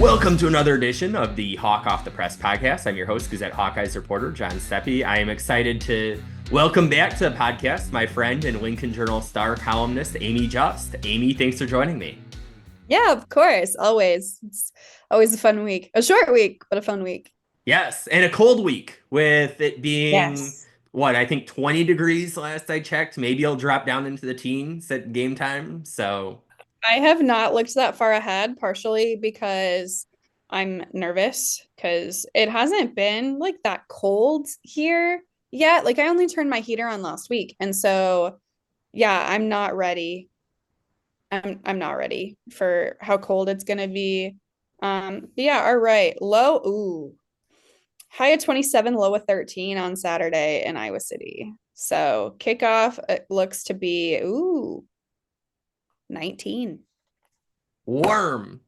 Welcome to another edition of the Hawk Off the Press podcast. I'm your host, Gazette Hawkeyes reporter, John Steppe. I am excited to welcome back to the podcast my friend and Lincoln Journal Star columnist, Amie Just. Amie, thanks for joining me. Yeah, of course. Always. It's always a fun week. A short week, but a fun week. Yes, and a cold week with it being, Yes. I think 20 degrees last I checked. Maybe it'll drop down into the teens at game time. So I have not looked that far ahead, partially because I'm nervous because it hasn't been like that cold here yet. Like I only turned my heater on last week. And so yeah, I'm not ready. I'm not ready for how cold it's gonna be. But yeah, all right. High of 27, low of 13 on Saturday in Iowa City. So kickoff it looks to be 19. warm.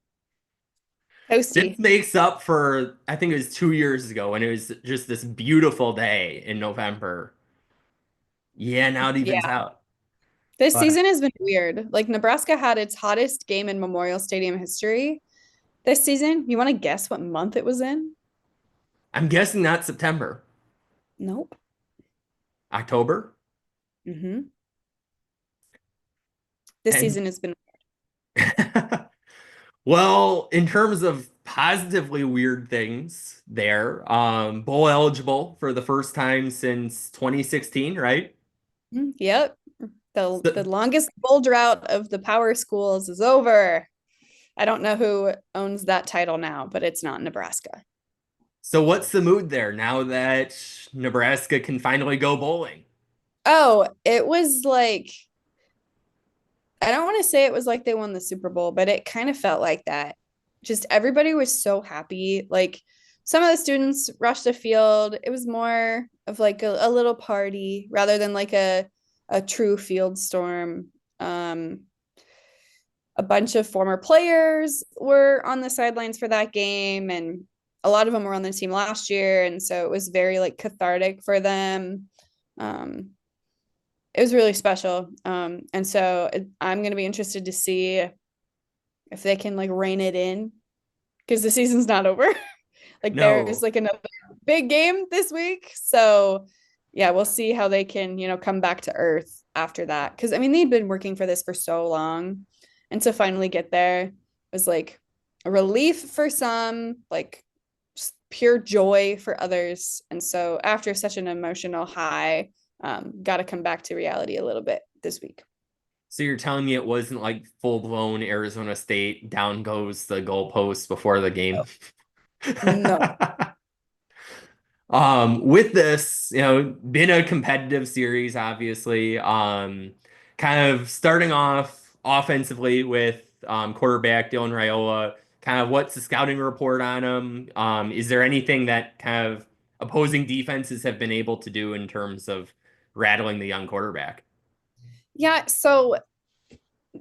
This Toasty. makes up for, I think it was 2 years ago when it was just this beautiful day in November. Yeah, now it Yeah. evens out. This But season has been weird. Like Nebraska had its hottest game in Memorial Stadium history this season. You want to guess what month it was in? I'm guessing not September, Nope. October. Mm-hmm. This And season has been well, in terms of positively weird things there, bowl eligible for the first time since 2016, right? Yep. The So, longest bowl drought of the power schools is over. I don't know who owns that title now, but it's not Nebraska. so what's the mood there now that Nebraska can finally go bowling? Oh, it was like I don't want to say it was like they won the Super Bowl, but it kind of felt like that. Just everybody was so happy. Like some of the students rushed the field. It was more of like a little party rather than like a true field storm. A bunch of former players were on the sidelines for that game, and a lot of them were on the team last year, and so it was very like cathartic for them. Um, it was really special. And so I'm going to be interested to see if they can like rein it in because the season's not over. Like there's No. like another big game this week. So yeah, we'll see how they can, come back to earth after that. Cause I mean, they'd been working for this for so long. And to finally get there was like a relief for some, like just pure joy for others. And so after such an emotional high, got to come back to reality a little bit this week. So you're telling me it wasn't like full-blown Arizona State down goes the goalpost before the game? No. With this, been a competitive series, obviously. Kind of starting off offensively with quarterback Dylan Raiola. Kind of what's the scouting report on him? Is there anything that kind of opposing defenses have been able to do in terms of rattling the young quarterback? Yeah, so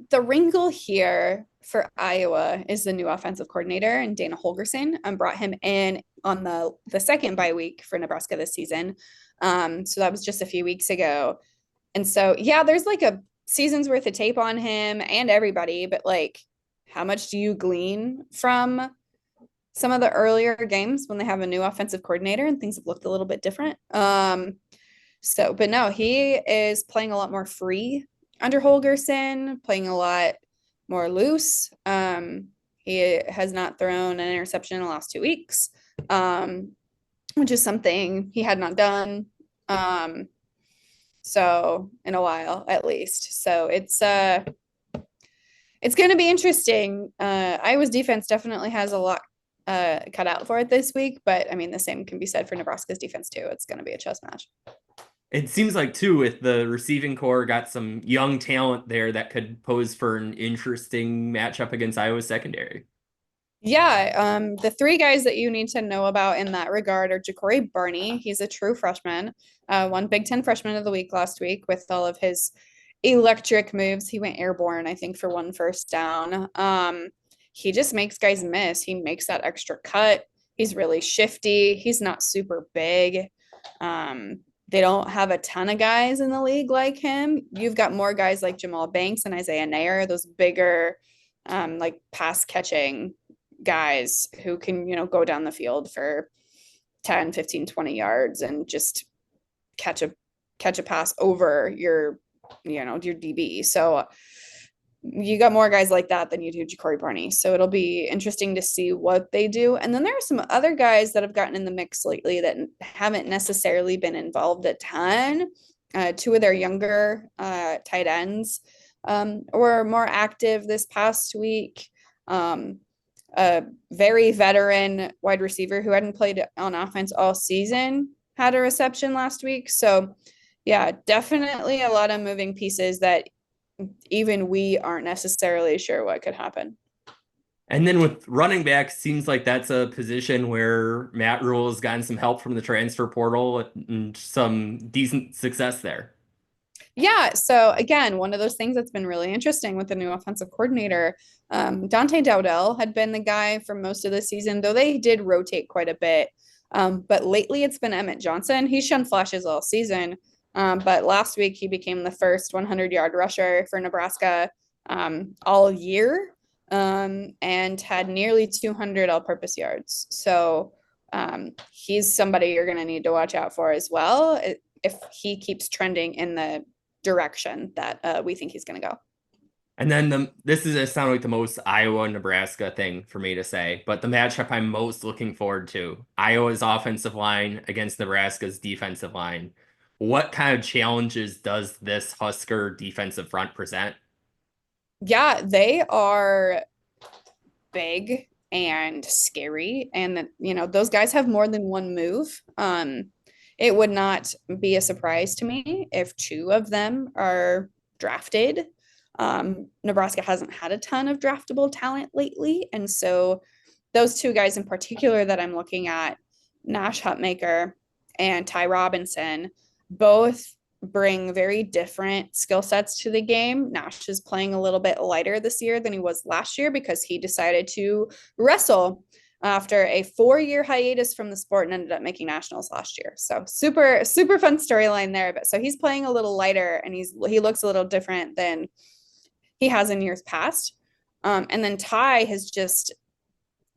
the wrinkle here for Iowa is the new offensive coordinator and Dana Holgerson brought him in on the second bye week for Nebraska this season. So that was just a few weeks ago. And so yeah, there's like a season's worth of tape on him and everybody, but like how much do you glean from some of the earlier games when they have a new offensive coordinator and things have looked a little bit different? But no, he is playing a lot more free under Holgerson, playing a lot more loose. He has not thrown an interception in the last 2 weeks, um, which is something he had not done. Um, so in a while, at least. So it's going to be interesting. Iowa's defense definitely has a lot cut out for it this week, but I mean the same can be said for Nebraska's defense too. It's going to be a chess match. It seems like too with the receiving core got some young talent there that could pose for an interesting matchup against Iowa's secondary. Yeah, the three guys that you need to know about in that regard are Ja'Cory Barney. He's a true freshman, won Big Ten Freshman of the Week last week with all of his electric moves. He went airborne, I think, for one first down. He just makes guys miss. He makes that extra cut. He's really shifty. He's not super big. They don't have a ton of guys in the league like him. You've got more guys like Jamal Banks and Isaiah Nair, those bigger, like pass catching guys who can, go down the field for 10, 15, 20 yards and just catch a pass over your DB. So you got more guys like that than you do Ja'Cory Barney. So it'll be interesting to see what they do. And then there are some other guys that have gotten in the mix lately that haven't necessarily been involved a ton. Two of their younger tight ends were more active this past week. A very veteran wide receiver who hadn't played on offense all season had a reception last week. So, yeah, definitely a lot of moving pieces that even we aren't necessarily sure what could happen. And then with running back, seems like that's a position where Matt Rule has gotten some help from the transfer portal and some decent success there. Yeah. So again, one of those things that's been really interesting with the new offensive coordinator. Dante Dowdell had been the guy for most of the season, though they did rotate quite a bit. But lately it's been Emmett Johnson. He's shown flashes all season. But last week he became the first 100-yard rusher for Nebraska all year and had nearly 200 all-purpose yards. So he's somebody you're going to need to watch out for as well if he keeps trending in the direction that we think he's going to go. And then this is sound like the most Iowa Nebraska thing for me to say, but the matchup I'm most looking forward to, Iowa's offensive line against Nebraska's defensive line. What kind of challenges does this Husker defensive front present? Yeah, they are big and scary, and those guys have more than one move. It would not be a surprise to me if two of them are drafted. Nebraska hasn't had a ton of draftable talent lately, and so those two guys in particular that I'm looking at, Nash Hutmaker and Ty Robinson, both bring very different skill sets to the game. Nash is playing a little bit lighter this year than he was last year because he decided to wrestle after a 4-year hiatus from the sport and ended up making nationals last year. So super, super fun storyline there. But so he's playing a little lighter and he looks a little different than he has in years past. And then Ty has just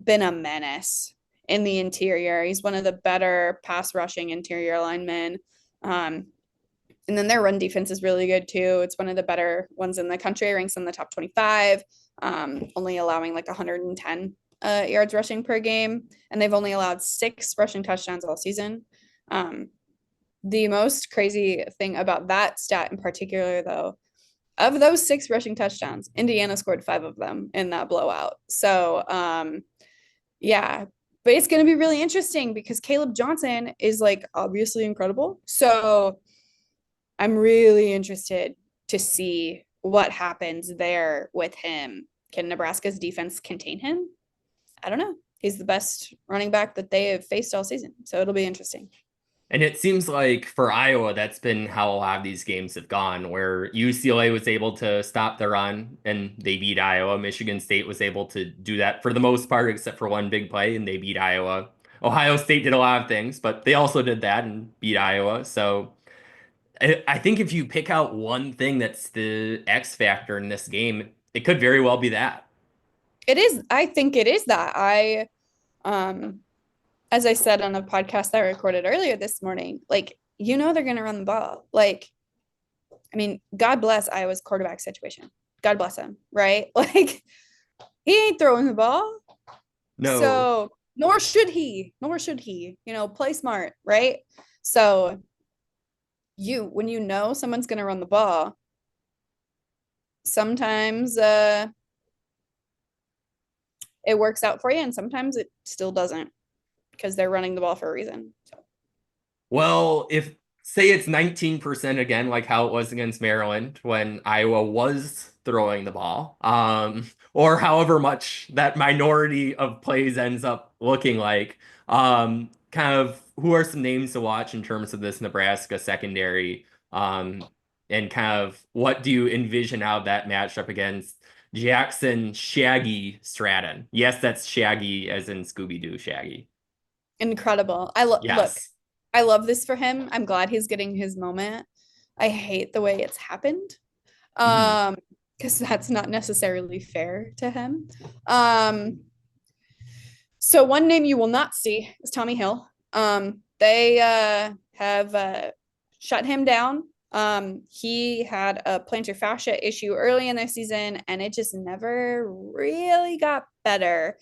been a menace in the interior. He's one of the better pass rushing interior linemen. And then their run defense is really good too. It's one of the better ones in the country, ranks in the top 25, only allowing like 110 yards rushing per game. And they've only allowed 6 rushing touchdowns all season. The most crazy thing about that stat in particular, though, of those 6 rushing touchdowns, Indiana scored 5 of them in that blowout. So, yeah, but it's going to be really interesting because Caleb Johnson is like obviously incredible. So I'm really interested to see what happens there with him. Can Nebraska's defense contain him? I don't know. He's the best running back that they have faced all season. So it'll be interesting. And it seems like for Iowa, that's been how a lot of these games have gone, where UCLA was able to stop the run and they beat Iowa. Michigan State was able to do that for the most part, except for one big play, and they beat Iowa. Ohio State did a lot of things, but they also did that and beat Iowa. So I think if you pick out one thing that's the X factor in this game, it could very well be that. It is. I think it is that. Um, as I said on a podcast that I recorded earlier this morning, like, they're going to run the ball. Like, I mean, God bless Iowa's quarterback situation. God bless him, right? Like, he ain't throwing the ball. No. So, nor should he. Nor should he, play smart, right? So, when someone's going to run the ball, sometimes it works out for you and sometimes it still doesn't because they're running the ball for a reason. So. Well, if say it's 19% again, like how it was against Maryland when Iowa was throwing the ball, or however much that minority of plays ends up looking like, kind of who are some names to watch in terms of this Nebraska secondary, and kind of what do you envision out of that matchup against Jackson Shaggy Stratton? Yes, that's Shaggy as in Scooby-Doo Shaggy. Incredible. Look, Yes. I love this for him. I'm glad he's getting his moment. I hate the way it's happened. Mhm. Because that's not necessarily fair to him. Um, So one name you will not see is Tommy Hill. They have shut him down. He had a plantar fascia issue early in their season, and it just never really got better,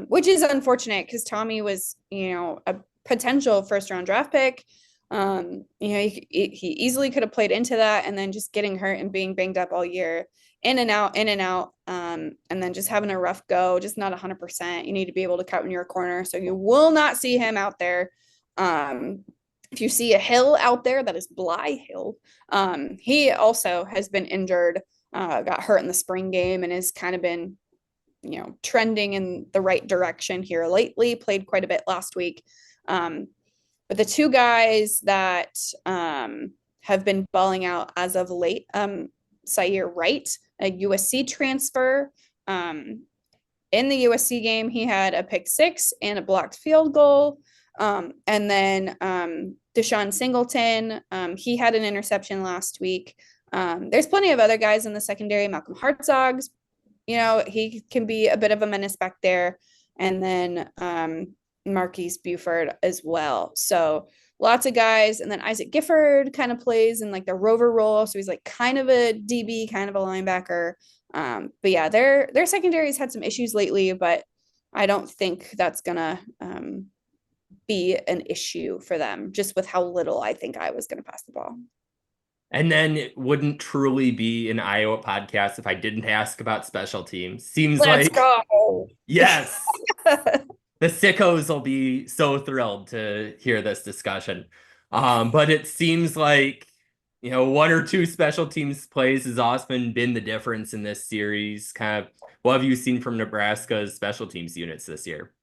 which is unfortunate because Tommy was, a potential first round draft pick. He easily could have played into that, and then just getting hurt and being banged up all year, in and out, in and out, and then just having a rough go, just not 100%. You need to be able to cut in your corner, so you will not see him out there. If you see a Hill out there, that is Bly Hill. He also has been injured, got hurt in the spring game, and has kind of been, trending in the right direction here lately. Played quite a bit last week. But the two guys that have been balling out as of late, Sayer Wright, a USC transfer. In the USC game, he had a pick six and a blocked field goal. And then Deshaun Singleton, he had an interception last week. There's plenty of other guys in the secondary. Malcolm Hartzog's, he can be a bit of a menace back there. And then Marquise Buford as well. So lots of guys. And then Isaac Gifford kind of plays in like the rover role. So he's like kind of a DB, kind of a linebacker. But yeah, their secondary's had some issues lately, but I don't think that's gonna be an issue for them, just with how little I think I was gonna pass the ball. And then it wouldn't truly be an Iowa podcast if I didn't ask about special teams. Seems Let's like, go. yes, the sickos will be so thrilled to hear this discussion. But it seems like, one or two special teams plays has often been the difference in this series. Kind of, what have you seen from Nebraska's special teams units this year?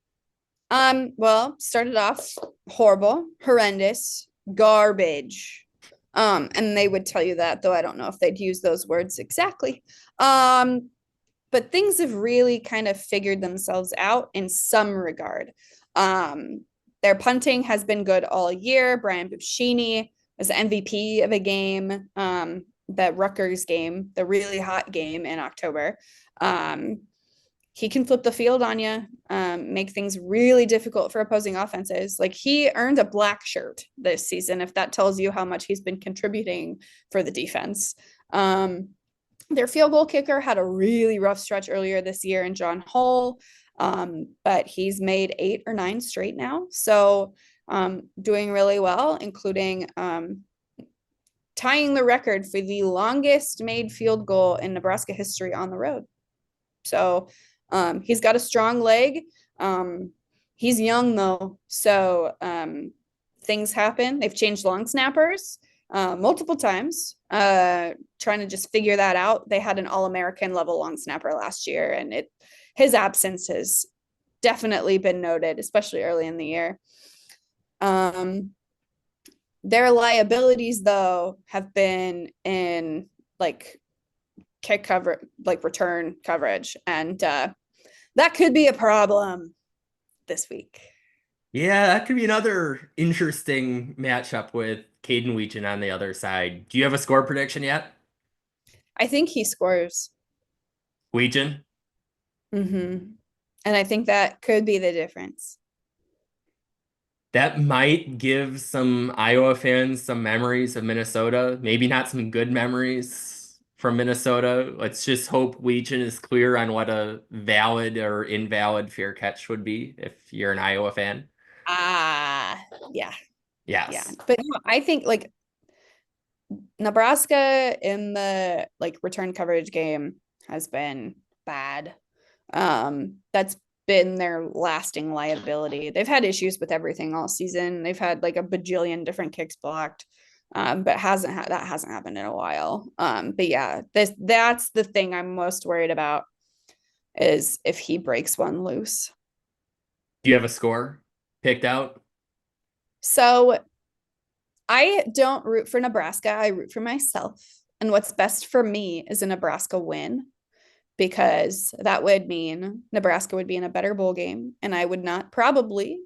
Well, started off horrible, horrendous, garbage. And they would tell you that, though I don't know if they'd use those words exactly. But things have really kind of figured themselves out in some regard. Their punting has been good all year. Brian Buccini was the MVP of a game, the Rutgers game, the really hot game in October. He can flip the field on you, make things really difficult for opposing offenses. Like, he earned a black shirt this season, if that tells you how much he's been contributing for the defense. Their field goal kicker had a really rough stretch earlier this year in John Hull, but he's made 8 or 9 straight now. So doing really well, including tying the record for the longest made field goal in Nebraska history on the road. So he's got a strong leg. He's young though, so things happen. They've changed long snappers multiple times, trying to just figure that out. They had an All-American level long snapper last year, and his absence has definitely been noted, especially early in the year. Their liabilities, though, have been in like kick cover, like return coverage, and that could be a problem this week. Yeah, that could be another interesting matchup with Caden Weechen on the other side. Do you have a score prediction yet? I think he scores. Weechen? Mm-hmm. And I think that could be the difference. That might give some Iowa fans some memories of Minnesota. Maybe not some good memories from Minnesota. Let's just hope Weechen is clear on what a valid or invalid fair catch would be if you're an Iowa fan. Yeah. Yeah. Yes. But no, I think like Nebraska in the like return coverage game has been bad. That's been their lasting liability. They've had issues with everything all season. They've had like a bajillion different kicks blocked. But that hasn't happened in a while. But yeah, that's the thing I'm most worried about, is if he breaks one loose. Do you have a score picked out? So I don't root for Nebraska. I root for myself. And what's best for me is a Nebraska win, because that would mean Nebraska would be in a better bowl game, and I would not probably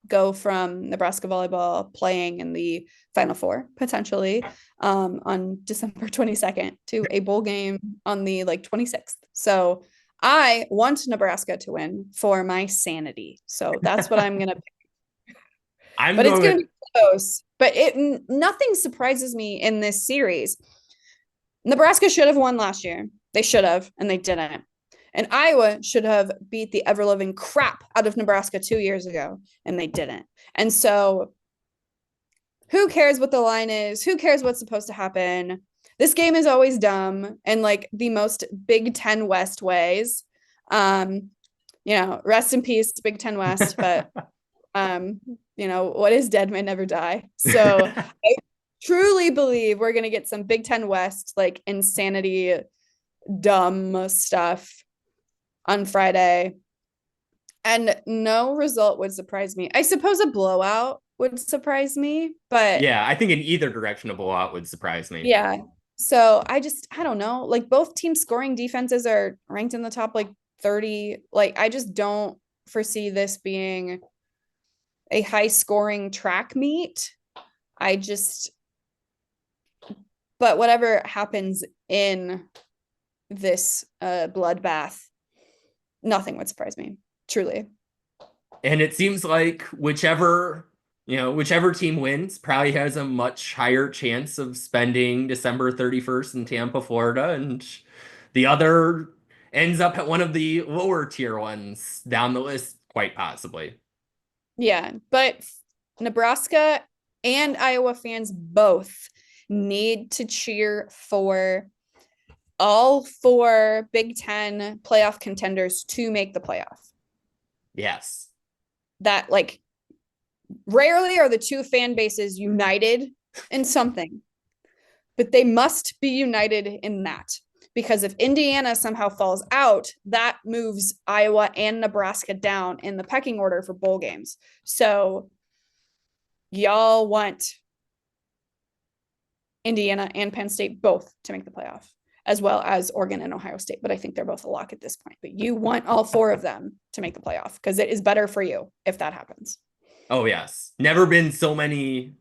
go from Nebraska volleyball playing in the Final Four potentially on December 22nd to a bowl game on the like 26th. So I want Nebraska to win for my sanity. So that's what I'm going to pick. I'm But it's going going with, to be close. But nothing surprises me in this series. Nebraska should have won last year. They should have, and they didn't. And Iowa should have beat the ever living crap out of Nebraska 2 years ago, and they didn't. And so, who cares what the line is? Who cares what's supposed to happen? This game is always dumb and like the most Big Ten West ways. Um, rest in peace, Big Ten West. But what is dead may never die. So I truly believe we're gonna get some Big Ten West like insanity, dumb stuff on Friday. And no result would surprise me. I suppose a blowout would surprise me, but yeah, I think in either direction a blowout would surprise me. yeah. So I don't know. Like both team scoring defenses are ranked in the top like 30. Like I just don't foresee this being a high scoring track meet. I just, but whatever happens in this bloodbath, nothing would surprise me, truly. And it seems like whichever team wins probably has a much higher chance of spending December 31st in Tampa, Florida, and the other ends up at one of the lower tier ones down the list, quite possibly. Yeah, but Nebraska and Iowa fans both need to cheer for all four Big Ten playoff contenders to make the playoff. Yes. That like rarely are the two fan bases united in something, but they must be united in that. Because if Indiana somehow falls out, that moves Iowa and Nebraska down in the pecking order for bowl games. So y'all want Indiana and Penn State both to make the playoff, as well as Oregon and Ohio State. But I think they're both a lock at this point. But you want all four of them to make the playoff because it is better for you if that happens. Oh, yes. Never been so many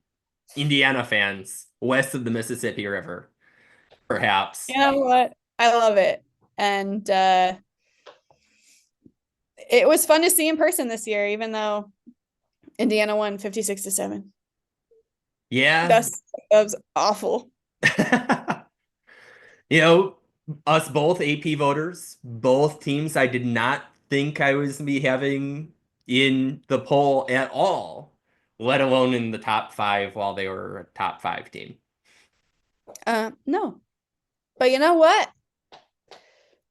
Indiana fans west of the Mississippi River, perhaps. You know what? I love it. And it was fun to see in person this year, even though Indiana won 56-7. Yeah. That was awful. You know, us both AP voters, both teams I did not think I was going to be having in the poll at all, let alone in the top five while they were a top five team. No. But you know what?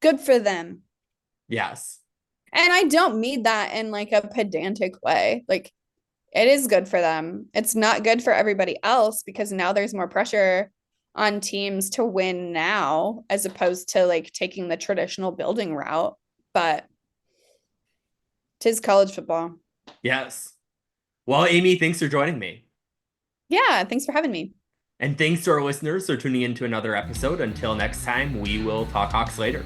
Good for them. Yes. And I don't mean that in like a pedantic way. Like it is good for them. It's not good for everybody else because now there's more pressure on teams to win now as opposed to like taking the traditional building route. But 'tis college football. Yes. Well, Amie, thanks for joining me. Yeah, thanks for having me. And thanks to our listeners for tuning in to another episode. Until next time, we will talk Hawks later.